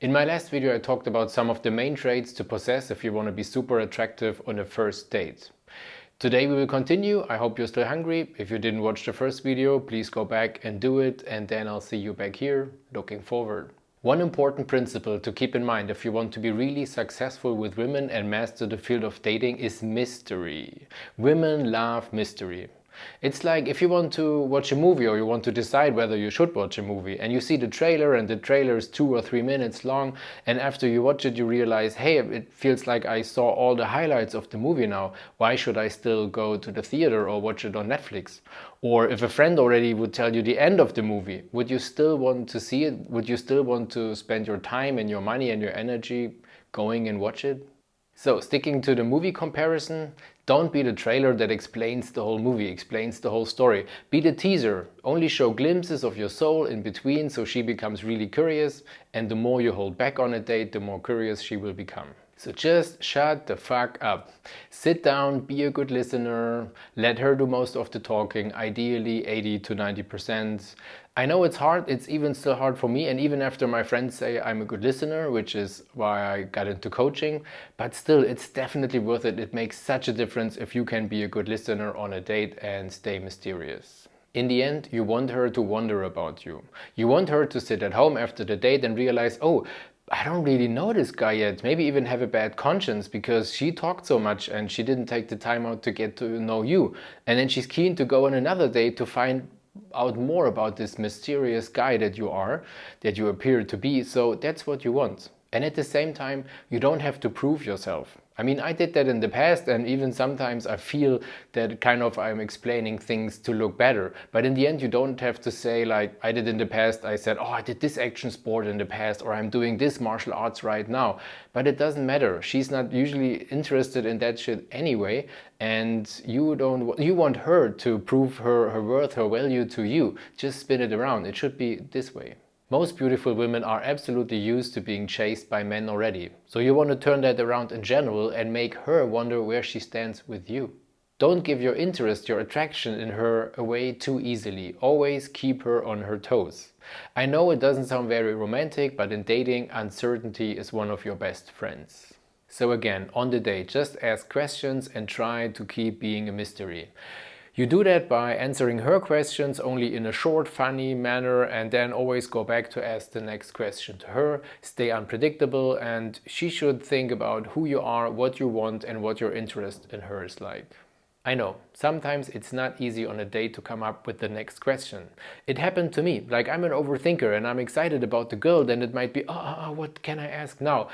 In my last video I talked about some of the main traits to possess if you want to be super attractive on a first date. Today we will continue. I hope you're still hungry. If you didn't watch the first video, please go back and do it, and then I'll see you back here. Looking forward. One important principle to keep in mind if you want to be really successful with women and master the field of dating is mystery. Women love mystery. It's like if you want to watch a movie or you want to decide whether you should watch a movie and you see the trailer and the trailer is 2 or 3 minutes long, and after you watch it you realize, hey, it feels like I saw all the highlights of the movie now. Why should I still go to the theater or watch it on Netflix? Or if a friend already would tell you the end of the movie, would you still want to see it? Would you still want to spend your time and your money and your energy going and watch it? So, sticking to the movie comparison, don't be the trailer that explains the whole movie, explains the whole story. Be the teaser. Only show glimpses of your soul in between so she becomes really curious, and the more you hold back on a date, the more curious she will become. So just shut the fuck up. Sit down, be a good listener, let her do most of the talking, ideally 80 to 90%. I know it's hard, it's even still hard for me, and even after my friends say I'm a good listener, which is why I got into coaching, but still it's definitely worth it. It makes such a difference if you can be a good listener on a date and stay mysterious. In the end, you want her to wonder about you. You want her to sit at home after the date and realize, oh, I don't really know this guy yet, maybe even have a bad conscience because she talked so much and she didn't take the time out to get to know you. And then she's keen to go on another date to find out more about this mysterious guy that you are, that you appear to be. So that's what you want. And at the same time, you don't have to prove yourself. I mean, I did that in the past, and even sometimes I feel that kind of I'm explaining things to look better. But in the end, you don't have to say like I did in the past. I said, oh, I did this action sport in the past, or I'm doing this martial arts right now. But it doesn't matter. She's not usually interested in that shit anyway. And you want her to prove her worth, her value to you. Just spin it around. It should be this way. Most beautiful women are absolutely used to being chased by men already. So you want to turn that around in general and make her wonder where she stands with you. Don't give your interest, your attraction in her away too easily. Always keep her on her toes. I know it doesn't sound very romantic, but in dating, uncertainty is one of your best friends. So again, on the date, just ask questions and try to keep being a mystery. You do that by answering her questions only in a short, funny manner, and then always go back to ask the next question to her. Stay unpredictable, and she should think about who you are, what you want, and what your interest in her is like. I know, sometimes it's not easy on a date to come up with the next question. It happened to me, like I'm an overthinker and I'm excited about the girl, then it might be, what can I ask now?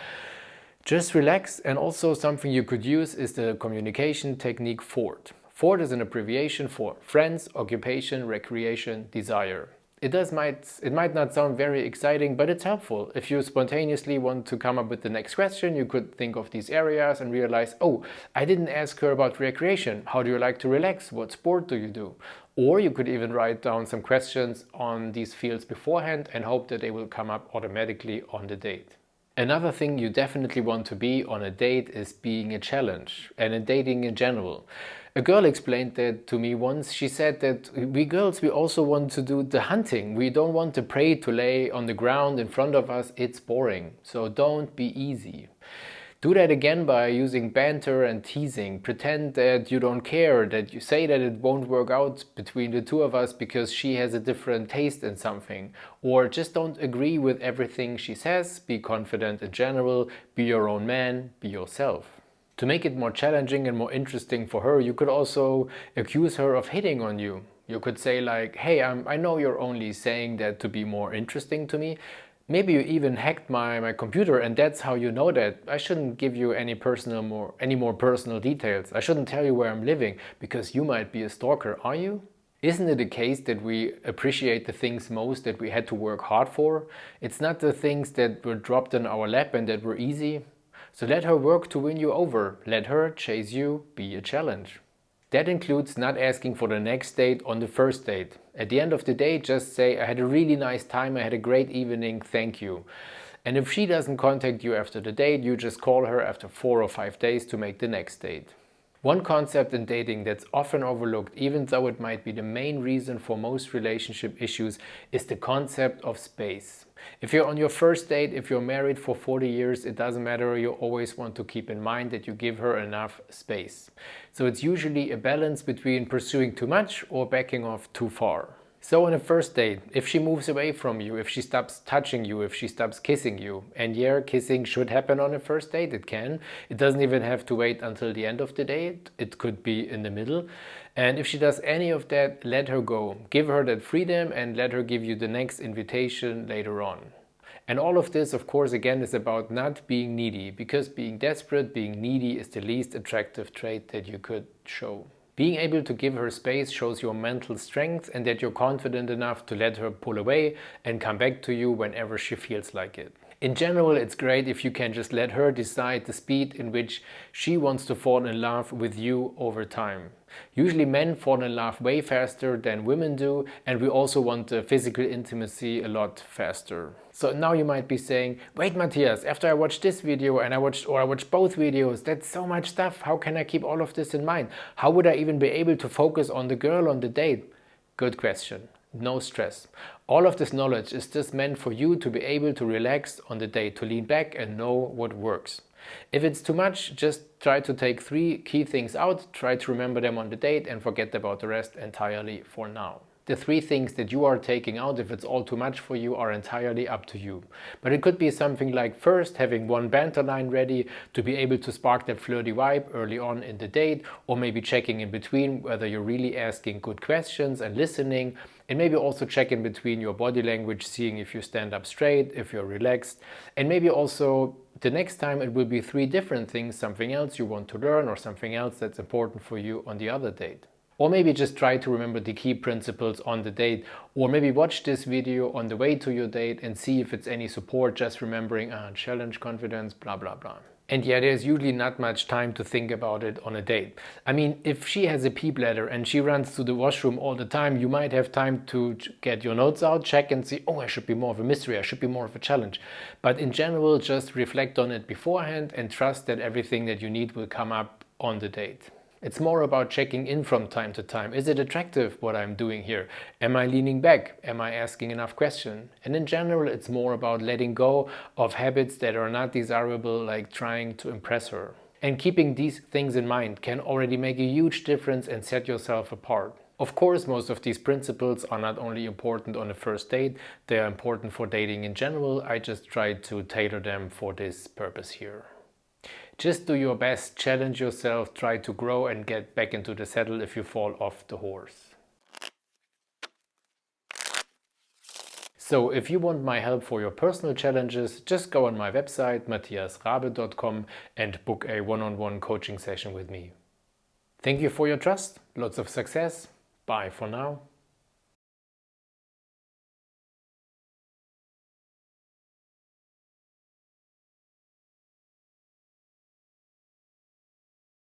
Just relax, and also something you could use is the communication technique FORD. FORD is an abbreviation for friends, occupation, recreation, desire. It might not sound very exciting, but it's helpful. If you spontaneously want to come up with the next question, you could think of these areas and realize, oh, I didn't ask her about recreation. How do you like to relax? What sport do you do? Or you could even write down some questions on these fields beforehand and hope that they will come up automatically on the date. Another thing you definitely want to be on a date is being a challenge, and in dating in general. A girl explained that to me once. She said that we girls, we also want to do the hunting. We don't want the prey to lay on the ground in front of us. It's boring. So don't be easy. Do that again by using banter and teasing. Pretend that you don't care, that you say that it won't work out between the two of us because she has a different taste in something. Or just don't agree with everything she says. Be confident in general. Be your own man. Be yourself. To make it more challenging and more interesting for her, you could also accuse her of hitting on you. You could say like, hey, I know you're only saying that to be more interesting to me. Maybe you even hacked my computer and that's how you know that. I shouldn't give you any more personal details. I shouldn't tell you where I'm living because you might be a stalker, are you? Isn't it the case that we appreciate the things most that we had to work hard for? It's not the things that were dropped in our lap and that were easy. So let her work to win you over. Let her chase you, be a challenge. That includes not asking for the next date on the first date. At the end of the day, just say, I had a really nice time, I had a great evening, thank you. And if she doesn't contact you after the date, you just call her after 4 or 5 days to make the next date. One concept in dating that's often overlooked, even though it might be the main reason for most relationship issues, is the concept of space. If you're on your first date, if you're married for 40 years, it doesn't matter, you always want to keep in mind that you give her enough space. So it's usually a balance between pursuing too much or backing off too far. So on a first date, if she moves away from you, if she stops touching you, if she stops kissing you, and yeah, kissing should happen on a first date, it can. It doesn't even have to wait until the end of the date, it could be in the middle. And if she does any of that, let her go. Give her that freedom and let her give you the next invitation later on. And all of this, of course, again, is about not being needy, because being desperate, being needy is the least attractive trait that you could show. Being able to give her space shows your mental strength and that you're confident enough to let her pull away and come back to you whenever she feels like it. In general, it's great if you can just let her decide the speed in which she wants to fall in love with you over time. Usually men fall in love way faster than women do, and we also want the physical intimacy a lot faster. So now you might be saying, wait Matthias, after I watched this video and I watched both videos, that's so much stuff, how can I keep all of this in mind? How would I even be able to focus on the girl on the date? Good question. No stress. All of this knowledge is just meant for you to be able to relax on the date, to lean back and know what works. If it's too much, just try to take 3 key things out, try to remember them on the date and forget about the rest entirely for now. The 3 things that you are taking out, if it's all too much for you, are entirely up to you. But it could be something like, first, having one banter line ready to be able to spark that flirty vibe early on in the date, or maybe checking in between whether you're really asking good questions and listening, and maybe also check in between your body language, seeing if you stand up straight, if you're relaxed, and maybe also the next time it will be 3 different things, something else you want to learn or something else that's important for you on the other date. Or maybe just try to remember the key principles on the date, or maybe watch this video on the way to your date and see if it's any support, just remembering challenge confidence, blah blah blah. And yeah, there's usually not much time to think about it on a date. I mean, if she has a pee bladder and she runs to the washroom all the time, you might have time to get your notes out, check and see, oh, I should be more of a mystery, I should be more of a challenge. But in general, just reflect on it beforehand and trust that everything that you need will come up on the date. It's more about checking in from time to time. Is it attractive what I'm doing here? Am I leaning back? Am I asking enough questions? And in general, it's more about letting go of habits that are not desirable, like trying to impress her. And keeping these things in mind can already make a huge difference and set yourself apart. Of course, most of these principles are not only important on a first date, they are important for dating in general. I just tried to tailor them for this purpose here. Just do your best, challenge yourself, try to grow and get back into the saddle if you fall off the horse. So if you want my help for your personal challenges, just go on my website matthiasrabe.com and book a one-on-one coaching session with me. Thank you for your trust, lots of success, bye for now.